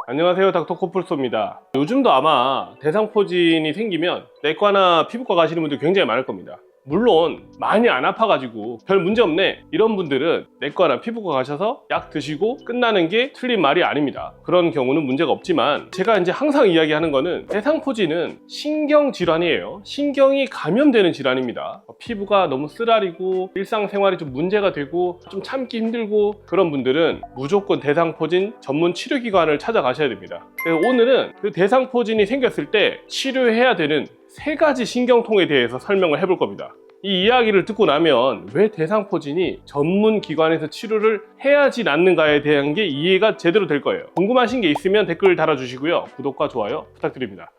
안녕하세요, 닥터 코뿔소입니다. 요즘도 아마 대상포진이 생기면 내과나 피부과 가시는 분들 굉장히 많을 겁니다. 물론 많이 안 아파가지고 별 문제 없네 이런 분들은 내과나 피부과 가셔서 약 드시고 끝나는 게 틀린 말이 아닙니다. 그런 경우는 문제가 없지만 제가 이제 항상 이야기하는 거는 대상포진은 신경질환이에요. 신경이 감염되는 질환입니다. 피부가 너무 쓰라리고 일상생활이 좀 문제가 되고 좀 참기 힘들고 그런 분들은 무조건 대상포진 전문 치료기관을 찾아가셔야 됩니다. 오늘은 그 대상포진이 생겼을 때 치료해야 되는 3가지 신경통에 대해서 설명을 해볼 겁니다. 이 이야기를 듣고 나면 왜 대상포진이 전문 기관에서 치료를 해야지 낫는가에 대한 게 이해가 제대로 될 거예요. 궁금하신 게 있으면 댓글 달아주시고요. 구독과 좋아요 부탁드립니다.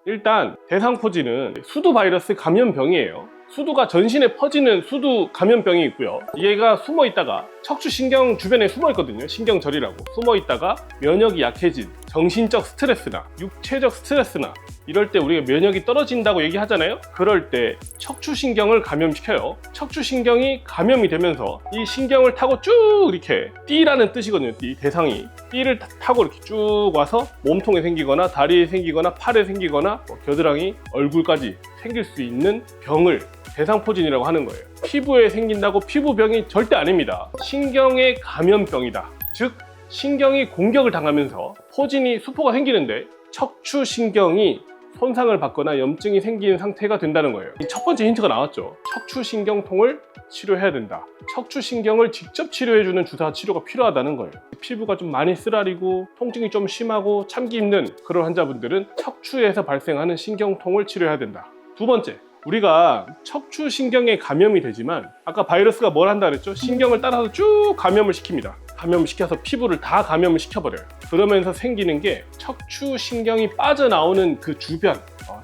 일단 대상포진은 수두 바이러스 감염병이에요. 수두가 전신에 퍼지는 수두 감염병이 있고요. 얘가 숨어 있다가 척추신경 주변에 숨어 있거든요. 신경절이라고 숨어 있다가 면역이 약해진 정신적 스트레스나 육체적 스트레스나 이럴 때 우리가 면역이 떨어진다고 얘기하잖아요. 그럴 때 척추신경을 감염시켜요. 척추신경이 감염이 되면서 이 신경을 타고 쭉 이렇게 띠라는 뜻이거든요. 띠, 대상이 띠를 타고 이렇게 쭉 와서 몸통에 생기거나 다리에 생기거나 팔에 생기거나 겨드랑이, 얼굴까지 생길 수 있는 병을 대상포진이라고 하는 거예요. 피부에 생긴다고 피부병이 절대 아닙니다. 신경의 감염병이다. 즉 신경이 공격을 당하면서 포진이 수포가 생기는데 척추신경이 손상을 받거나 염증이 생기는 상태가 된다는 거예요. 첫 번째 힌트가 나왔죠. 척추신경통을 치료해야 된다. 척추신경을 직접 치료해주는 주사 치료가 필요하다는 거예요. 피부가 좀 많이 쓰라리고 통증이 좀 심하고 참기 힘든 그런 환자분들은 척추에서 발생하는 신경통을 치료해야 된다. 두 번째, 우리가 척추신경에 감염이 되지만 아까 바이러스가 뭘 한다 그랬죠? 신경을 따라서 쭉 감염을 시킵니다. 감염을 시켜서 피부를 다 감염을 시켜버려요. 그러면서 생기는 게 척추신경이 빠져나오는 그 주변,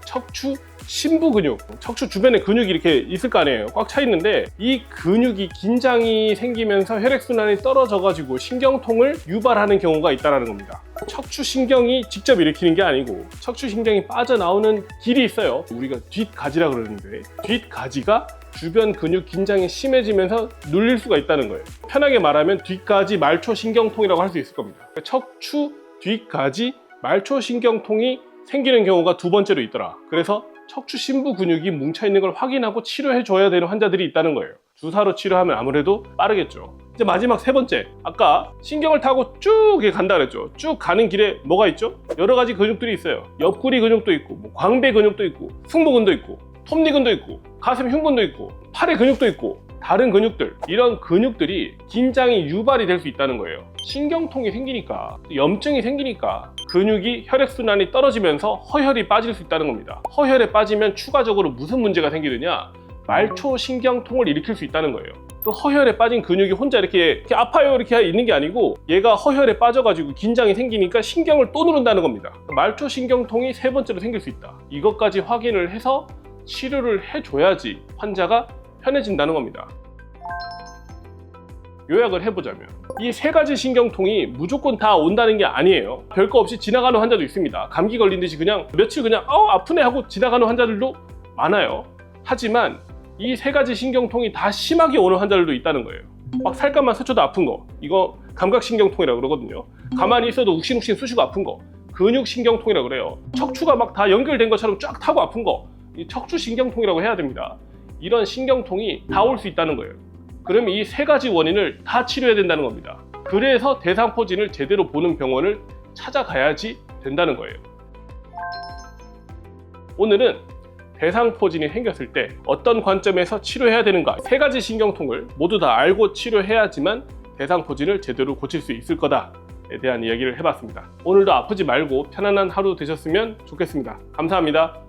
척추 심부 근육, 척추 주변에 근육이 이렇게 있을 거 아니에요. 꽉 차 있는데 이 근육이 긴장이 생기면서 혈액순환이 떨어져가지고 신경통을 유발하는 경우가 있다는 겁니다. 척추신경이 직접 일으키는 게 아니고 척추신경이 빠져나오는 길이 있어요. 우리가 뒷가지라 그러는데 뒷가지가 주변 근육 긴장이 심해지면서 눌릴 수가 있다는 거예요. 편하게 말하면 뒷가지 말초신경통이라고 할 수 있을 겁니다. 척추 뒷가지 말초신경통이 생기는 경우가 두 번째로 있더라. 그래서 척추 심부 근육이 뭉쳐있는 걸 확인하고 치료해줘야 되는 환자들이 있다는 거예요. 주사로 치료하면 아무래도 빠르겠죠. 이제 마지막 3번째, 아까 신경을 타고 쭉 간다 그랬죠. 쭉 가는 길에 뭐가 있죠? 여러 가지 근육들이 있어요. 옆구리 근육도 있고 광배 근육도 있고 승모근도 있고 톱니근도 있고 가슴 흉근도 있고 팔의 근육도 있고 다른 근육들, 이런 근육들이 긴장이 유발이 될 수 있다는 거예요. 신경통이 생기니까, 염증이 생기니까 근육이 혈액순환이 떨어지면서 허혈이 빠질 수 있다는 겁니다. 허혈에 빠지면 추가적으로 무슨 문제가 생기느냐? 말초신경통을 일으킬 수 있다는 거예요. 그 허혈에 빠진 근육이 혼자 이렇게 아파요 이렇게 있는 게 아니고 얘가 허혈에 빠져가지고 긴장이 생기니까 신경을 또 누른다는 겁니다. 말초신경통이 3번째로 생길 수 있다. 이것까지 확인을 해서 치료를 해줘야지 환자가 편해진다는 겁니다. 요약을 해보자면 이 3가지 신경통이 무조건 다 온다는 게 아니에요. 별거 없이 지나가는 환자도 있습니다. 감기 걸린 듯이 그냥 며칠 그냥 아프네 하고 지나가는 환자들도 많아요. 하지만 이 3가지 신경통이 다 심하게 오는 환자들도 있다는 거예요. 막 살갗만 스쳐도 아픈 거, 이거 감각신경통이라고 그러거든요. 가만히 있어도 욱신욱신 쑤시고 아픈 거, 근육신경통이라고 그래요. 척추가 막 다 연결된 것처럼 쫙 타고 아픈 거, 이 척추신경통이라고 해야 됩니다. 이런 신경통이 다 올 수 있다는 거예요. 그러면 이 3가지 원인을 다 치료해야 된다는 겁니다. 그래서 대상포진을 제대로 보는 병원을 찾아가야지 된다는 거예요. 오늘은 대상포진이 생겼을 때 어떤 관점에서 치료해야 되는가, 3가지 신경통을 모두 다 알고 치료해야지만 대상포진을 제대로 고칠 수 있을 거다에 대한 이야기를 해봤습니다. 오늘도 아프지 말고 편안한 하루 되셨으면 좋겠습니다. 감사합니다.